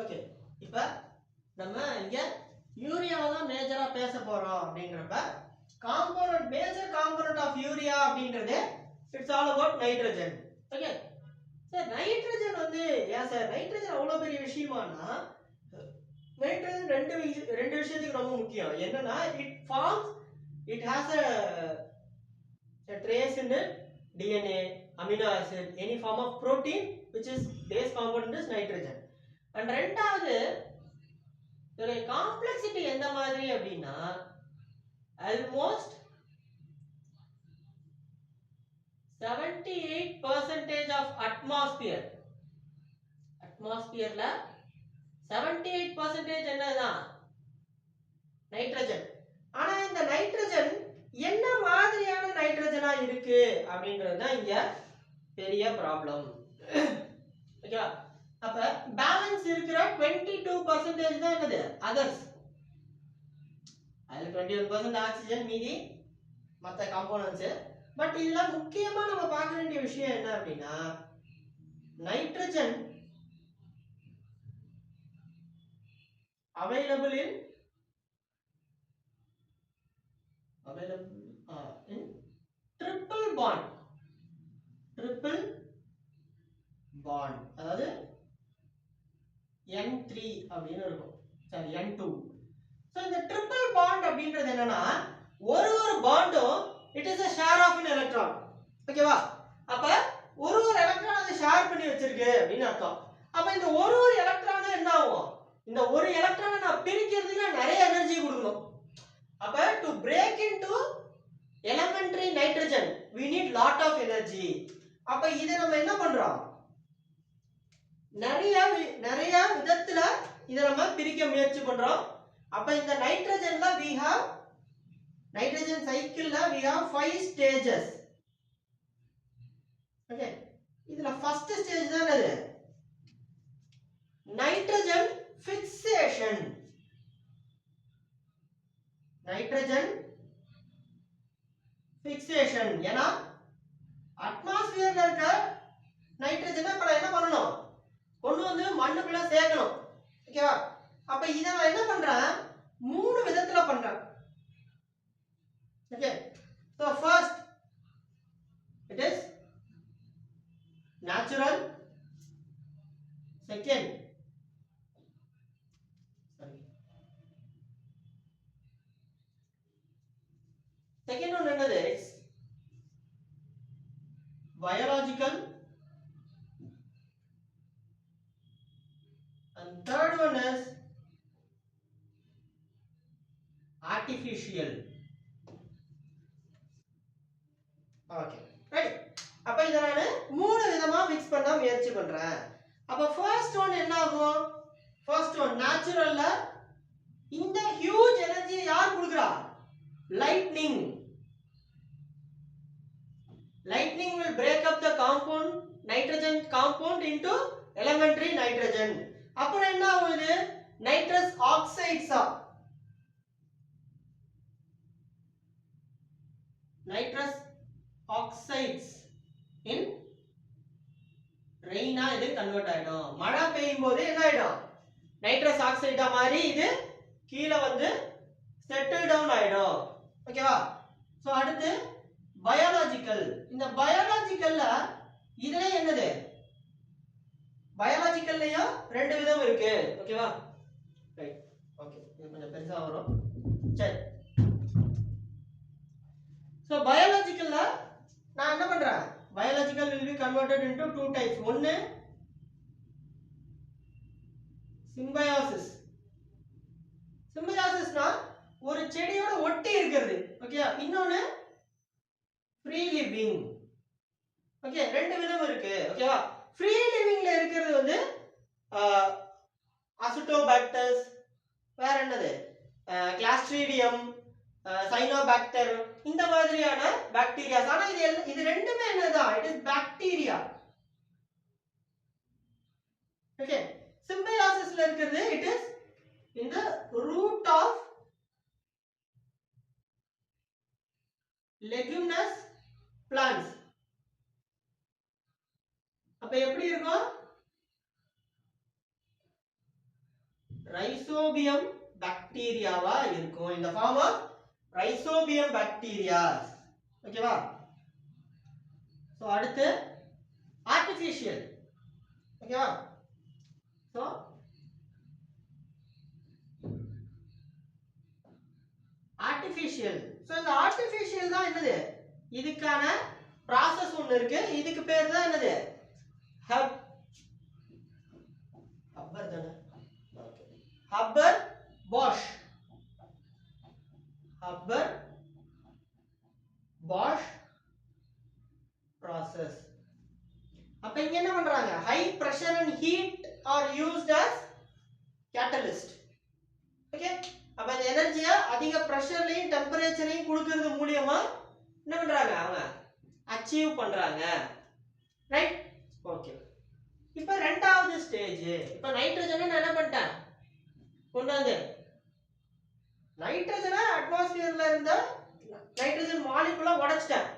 Okay, இப்போ நம்ம இங்க யூரியாவை தான் மேஜரா பேச போறோம். அப்படின்றப்ப component, major component of urea அப்படின்றது it's all about nitrogen. Okay sir, nitrogen வந்து ஏன் சார் நைட்ரஜன் அவ்வளோ பெரிய விஷயமானா, நைட்ரஜன் ரெண்டு விஷயத்துக்கு ரொம்ப முக்கியம். என்னன்னா, it has a trace in the DNA, amino acid, any form of protein which is base component is nitrogen. And ரெண்டாவது இதோட காம்ப்ளெக்சிட்டி எந்த மாதிரி அப்படின்னா, almost 78% of atmosphereல 78% என்னதான் நைட்ரஜன். ஆனா இந்த நைட்ரஜன் என்ன மாதிரியான நைட்ரஜனா இருக்கு அப்படின்றது தான் இங்க பெரிய ப்ராப்ளம். ஓகேவா? அப்ப பேலன்ஸ் இருக்கிற 22% தான் என்னது அதர்ஸ். அதுல 21% ஆக்சிஜன், மீதி மற்ற காம்போனன்ட்ஸ். பட் இதுல முக்கியமா நம்ம பார்க்க வேண்டிய விஷயம் என்ன அப்படின்னா, nitrogen available in triple bond, அதாவது N3 அப்படின்னு இருக்கும், சரி N2. சோ இந்த ட்ரிபிள் பாண்ட் அப்படின்றது என்னன்னா, ஒரு பாண்டும் it is a share of an electron. ஓகேவா? அப்ப ஒரு எலக்ட்ரான் அதை ஷேர் பண்ணி வச்சிருக்கு அப்படின்னு அர்த்தம். அப்ப இந்த ஒரு எலக்ட்ரான் என்ன ஆகும், இந்த ஒரு எலக்ட்ரானை நான் பிரிக்கிறதுக்கு நிறைய எனர்ஜி கொடுக்கணும். அப்ப to break into elementary nitrogen we need lot of energy. அப்ப இத நம்ம என்ன பண்றோம், நிறைய விதத்துல இத நம்ம பிரிக்க முயற்சி பண்றோம். அப்ப இந்த நைட்ரஜன்ல we have nitrogen cycle ல we have 5 stages. ஓகே, இதுல ஃபர்ஸ்ட் ஸ்டேஜ் தான் இது நைட்ரஜன் ஃபிக்சேஷன். ஏன்னா அட்மாஸ்பியர்ல இருக்க நைட்ரஜனை இப்ப என்ன பண்ணணும், கொண்டு வந்து மண்ணுக்குள்ள சேர்க்கணும். ஓகேவா? அப்ப இத நான் என்ன பண்றேன், 3 விதத்துல பண்றேன். Okay, so first it is natural, second one என்னது, biological, and third one is artificial. Okay right. அப்ப இத நான் 3 விதமா mix பண்ண முயற்சி பண்றேன். அப்ப ஃபர்ஸ்ட் ஒன் என்ன ஆகும், ஃபர்ஸ்ட் ஒன் நேச்சுரல்ல இந்த ஹியூஜ் எனர்ஜி யார் கொடுக்கறா, lightning will break up the compound, nitrogen compound into elementary nitrogen. அப்புறம் என்ன ஆகும், இது nitrous oxides in rain இது கன்வெர்ட் ஆயிடும். மழை பெய்யும் போது என்ன ஆயிடும், நைட்ரஸ் ஆக்சைடா மாறி இது கீழ வந்து செட்டில் டவுன் ஆயிடும். ஓகேவா? சோ அடுத்து பயாலஜிக்கல். இந்த பயாலஜிக்கல்ல இதுல என்னது, பயாலஜிக்கல்லயும் 2 விதம் இருக்கு. ஓகேவா? ரைட். ஓகே, இது கொஞ்சம் பெருசா வரும். சரி, சோ பயாலஜிக்கல்ல நான் என்ன பண்றேன், biological will be converted into 2 types. ஒன்னு சிம்பயாசிஸ்னா ஒரு செடியோட ஒட்டி இருக்கிறது. ஓகே, இன்னொன்னு ஃப்ரீ லிவிங். ஓகே, 2 விதம் இருக்கு. ஓகேவா? ஃப்ரீ லிவிங்ல இருக்கிறது வந்து அசிட்டோபாக்டர்ஸ், வேற என்னது கிளாஸ்ட்ரிடியம், சைனோபாக்டர், இந்த மாதிரியான பாக்டீரியாஸ். ஆனா இது ரெண்டுமே என்னதான், இட் இஸ் பாக்டீரியா. ஓகே, சிம்பயாசிஸ்ல இருக்குது it is in the root of leguminous plants. அப்ப எப்படி இருக்கும், ரைசோபியம் பாக்டீரியாவா இருக்கும். இந்த ஃபார்ம் ஆஃப் ரைசோபியம் பாக்டீரியா. ஓகேவா? சோ அடுத்து ஆர்டிஃபிஷியல். ஓகேவா? So artificial. சோ இந்த ஆர்டிஃபிஷியல் தான் என்னது? இதுக்கான process ஒன்னு இருக்கு. இதுக்கு பேர் தான் என்னது? ஹப்பர் தானே? Okay. Haber Bosch. Haber Bosch process. அப்ப இங்க என்ன பண்றாங்க? high pressure and heat are used as catalyst. Okay? அப்ப இந்த எனர்ஜியை அதிக பிரஷர்லயும் டெம்பரேச்சரையும் கொடுக்கிறது மூலமா என்ன பண்றாங்க? அவங்க அச்சீவ் பண்றாங்க. ரைட்? ஓகே. இப்போ ரெண்டாவது ஸ்டேஜ். இப்போ நைட்ரஜனை நான் என்ன பண்ணிட்டேன்? கொண்டு வந்து நைட்ரஜனை அட்மாஸ்பியர்ல இருந்த நைட்ரஜன் மாலிகுலா உடைச்சிட்டேன்.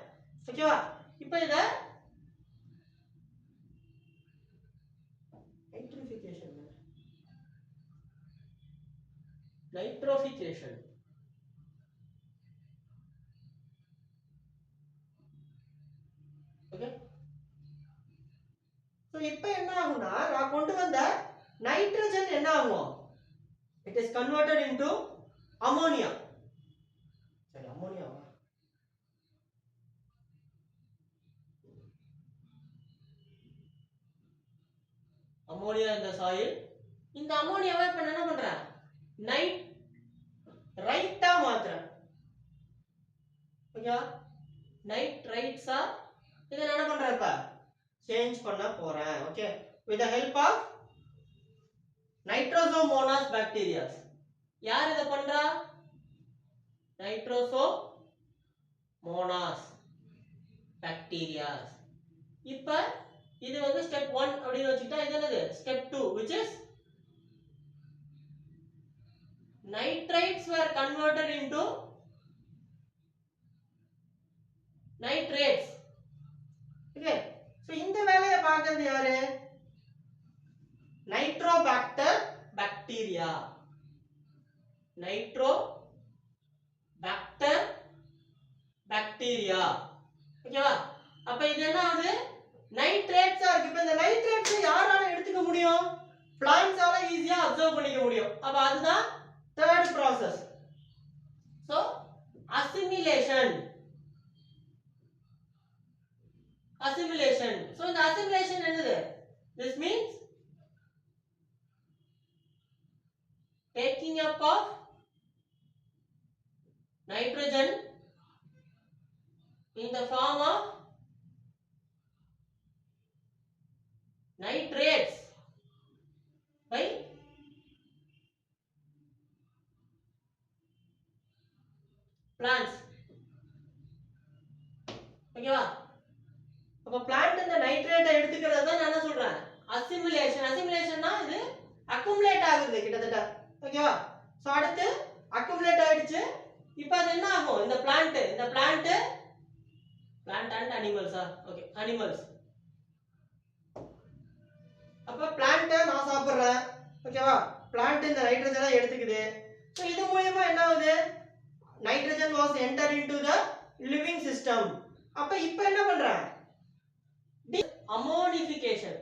ஓகேவா? இப்போ இத நைட்ரோஃபிகேஷன் ஓகே. சோ இப்போ என்ன ஆகும்னா நான் கொண்டு வந்த நைட்ரஜன் என்ன ஆகும்? It is converted into ammonia. சரி, அம்மோனியா அம்மோனியா இந்த சாயில். இந்த அம்மோனியாவை இப்ப என்ன பண்றேன்? நைட்ரைட்டா மாத்துறேன். ஓகே? நைட்ரைட்ஸா இத என்ன பண்றேன்? இப்ப சேஞ்ச் பண்ண போறேன். Okay? with the help of nitrosomonas bacteria. யார் இத பண்றா? nitrosomonas bacteria. இப்ப இது வந்து ஸ்டெப் 1 அப்படி வச்சிட்டா இது என்னது? Step 2 which is nitrates were converted into nitrates. Okay? So இந்த வேலையை பார்க்கிறது யாரு? Nitrobacter bacteria. Nitrobacter bacteria. ஓகேவா? அப்ப இது என்ன ஆகுது? நைட்ரேட்ஸா இருக்கு. இப்ப இந்த நைட்ரேட்ஸ் யாரால எடுத்துக்க முடியும்? பிளான்ட்ஸால ஈஸியா அப்சர்வ் பண்ணிக்க முடியும். அப்ப அதுதான் third process. So assimilation. So இந்த assimilation என்னது? This means taking up of nitrogen in the form of nitrates by plants. ஓகேவா? அப்ப பிளான்ட் இந்த நைட்ரேட்டை எடுத்துக்கிறது தான் நான் என்ன சொல்றேன்? அசிமுலேஷன். அசிமுலேஷன்னா இது அக்குமுலேட் ஆகுது கிட்டத்தட்ட. ஓகேவா? சோ அடுத்து அக்குமுலேட் ஆயிடுச்சு. இப்போ அது என்ன ஆகும்? இந்த பிளான்ட் அண்ட் அனிமல்ஸா? Okay, animals. அப்ப பிளான்ட் நான் சாப்பிடுறேன். ஓகேவா? பிளான்ட் இந்த நைட்ரஜனை எடுத்துக்குது. சோ இது மூலமா என்ன ஆகுது? Nitrogen was enter into the living system. அப்ப இப்போ என்ன பண்றேன்? ammonification.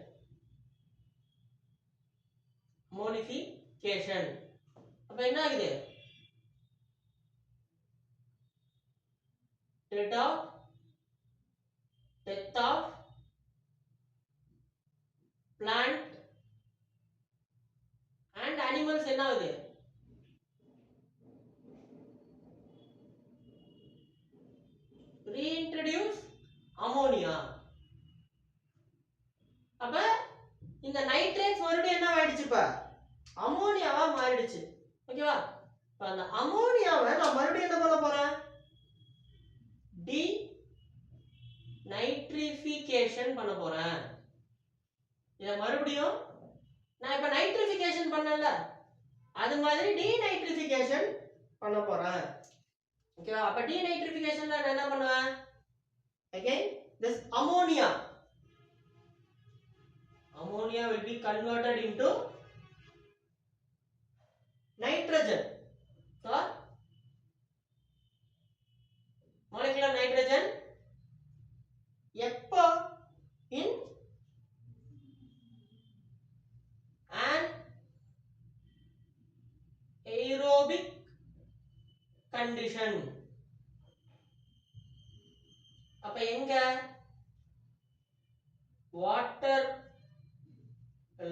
அப்ப என்ன ஆகுது? death of plant and animals என்ன ஆகுது? reintroduce ammonia. அப்ப இந்த நைட்ரேட்ஸ் மறுபடியும் என்ன ஆயிடுச்சு? இப்ப அம்மோனியாவா மாறிடுச்சு. ஓகேவா? இப்ப அந்த அம்மோனியாவை நான் மறுபடியும் என்ன பண்ண போறேன்? டி நைட்ரிஃபிகேஷன் பண்ண போறேன். இத மறுபடியும் நான் இப்ப நைட்ரிஃபிகேஷன் பண்ணல, அது மாதிரி டி நைட்ரிஃபிகேஷன் பண்ண போறேன். ஓகேவா? அப்ப டி நைட்ரிஃபிகேஷன்ல நான் என்ன பண்ணுவேன்? again this ammonia will be converted into nitrogen for molecular nitrogen எப்போ in an aerobic condition. அப்ப எங்க water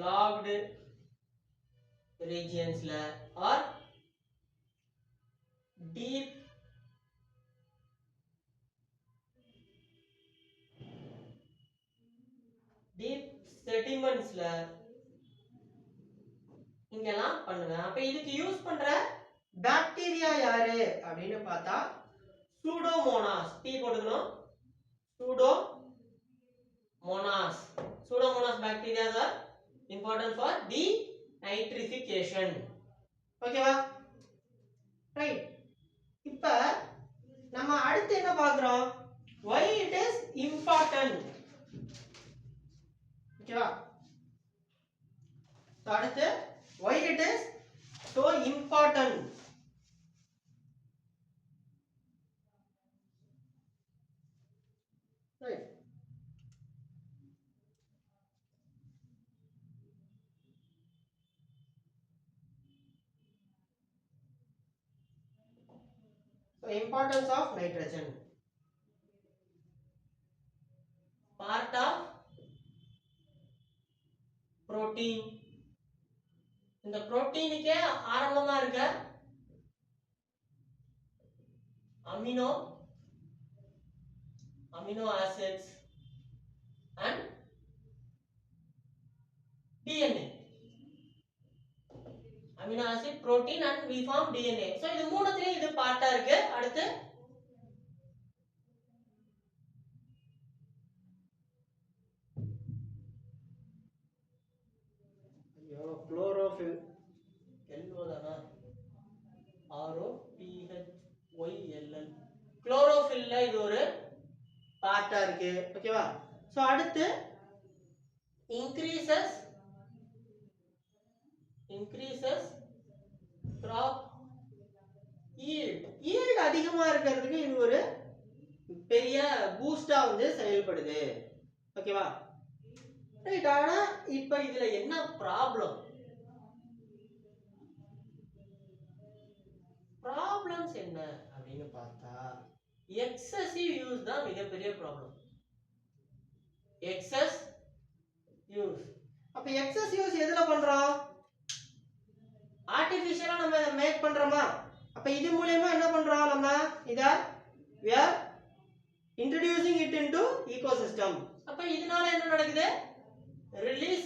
logged regions la or deep sediments la இங்கெல்லாம் பண்ணுவேன். அப்ப இதுக்கு யூஸ் பண்ற பாக்டீரியா யாரு அப்படின்னு பார்த்தா சூடோமோனாஸ். P போட்டுக்கணும். Pseudomonas bacteria are important for denitrification. ஓகேவா? ரைட். இப்ப நம்ம அடுத்து என்ன பார்க்கறோம்? Why it is important. ஓகேவா? அடுத்து why it is so important. Right. So importance of nitrogen. Part of protein. இந்த புரோட்டீனுக்கே ஆரம்பமா இருக்க amino acids and DNA. amino acid, protein and we form DNA. So இது மூணுத்துலயே இது பார்ட்டா இருக்கு. அடுத்து chlorophyll எல்வோதானா ROPHYLL chlorophyll இது ஒரு பார்ட்டா இருக்கு. ஓகேவா? சோ அடுத்து increases crop yield அதிகமா இருக்கிறதுக்கு இது ஒரு பெரிய பூஸ்டா வந்து செயல்படுது. ஓகேவா? ரைட். ஆனா இப்ப இதுல என்ன ப்ராப்ளம்ஸ் என்ன அப்படின்னு பார்த்தா எக்ஸசிவ் யூஸ் தான் மிகப்பெரிய ப்ராப்ளம். Excess use. அப்ப எக்ஸஸ் யூஸ் எதுல பண்றோம்? ஆர்டிபிஷியலா நம்ம இத மேக் பண்றோமா? அப்ப இது மூலமா என்ன பண்றோம்? நம்ம இத we are introducing it into ecosystem. அப்ப இதனால என்ன நடக்குது? release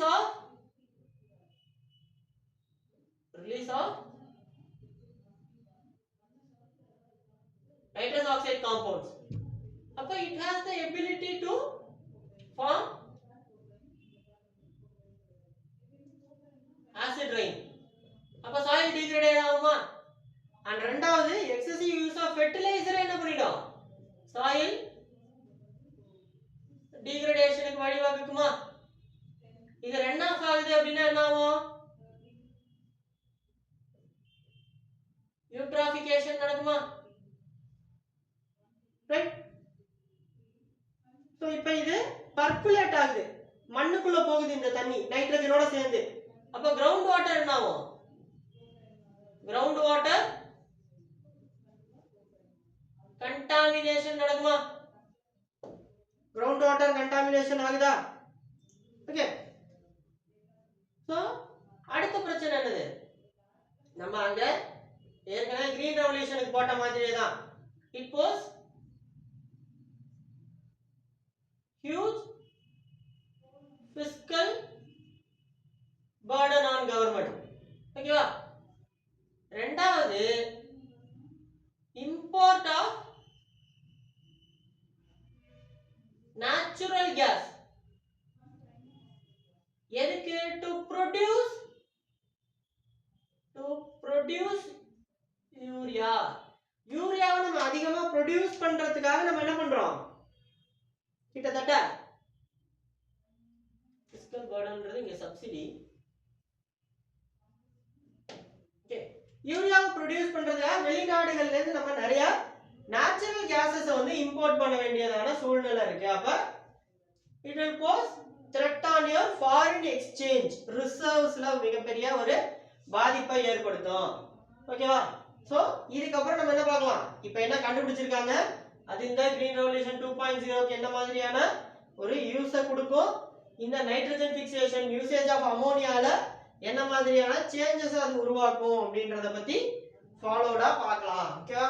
of nitrous oxide compounds. அப்ப it has the ability to form acid rain. அப்ப soil degrade ஆகுமா? and ரெண்டாவது excessive use of fertilizer என்ன பண்ணிடும்? soil degradation க்கு வழிவகுக்குமா? இது ரன் ஆஃப் ஆகுது அப்படின்னா என்ன ஆகும்? யூட்ராஃபிகேஷன் நடக்குமா? ரைட். சோ இப்போ இது பர்குலேட் ஆகுது, மண்ணுக்குள்ள போகுது இந்த தண்ணி நைட்ரஜனோட சேர்ந்து. அப்ப கிரவுண்ட் வாட்டர் என்ன ஆகும்? கிரவுண்ட் வாட்டர் கண்டாமினேஷன் நடக்குமா? கிரவுண்ட் வாட்டர் கண்டாமினேஷன் ஆகுதா? ஓகே. சோ அடுத்த பிரச்சனை என்னது? நம்ம அங்க ஏற்கனவே கிரீன் ரெவல்யூஷனுக்கு போட்ட மாதிரியே தான். It was huge fiscal burden on government. ஓகேவா? ரெண்டாவது import of natural gas. எதுக்கு? to produce urea. யூரியாவை நம்ம அதிகமா ப்ரொடியூஸ் பண்றதுக்காக நம்ம என்ன பண்றோம்? கிட்டத்தட்ட fiscal burdenன்றது இங்க சப்சிடி. ஓகே. யூரியா ப்ரொடியூஸ் பண்றதுக்காக வெளிநாடுகள்ல இருந்து நம்ம நிறைய நேச்சுரல் கேஸஸ் வந்து இம்போர்ட் பண்ண வேண்டியதான சூழ்நிலை இருக்கு. அப்ப it will pose threat on your foreign exchange reservesல மிகப்பெரிய ஒரு பாதிப்பை ஏற்படுத்தும். ஓகேவா? சோ இதுக்கு அப்புறம் நம்ம என்ன பார்க்கலாம்? இப்போ என்ன கண்டுபிடிச்சிருக்காங்க? அது இந்த கிரீன் ரெவல்யூஷன் 2.0க்கு என்ன மாதிரியான ஒரு யூஸ கொடுக்கும்? இந்த நைட்ரஜன் ஃபிக்சேஷன் யூசேஜ் ஆஃப் அமோனியால என்ன மாதிரியான சேஞ்சஸ் அது உருவாக்கும் அப்படின்றத பத்தி ஃபாலோடா பார்க்கலாம். ஓகேவா?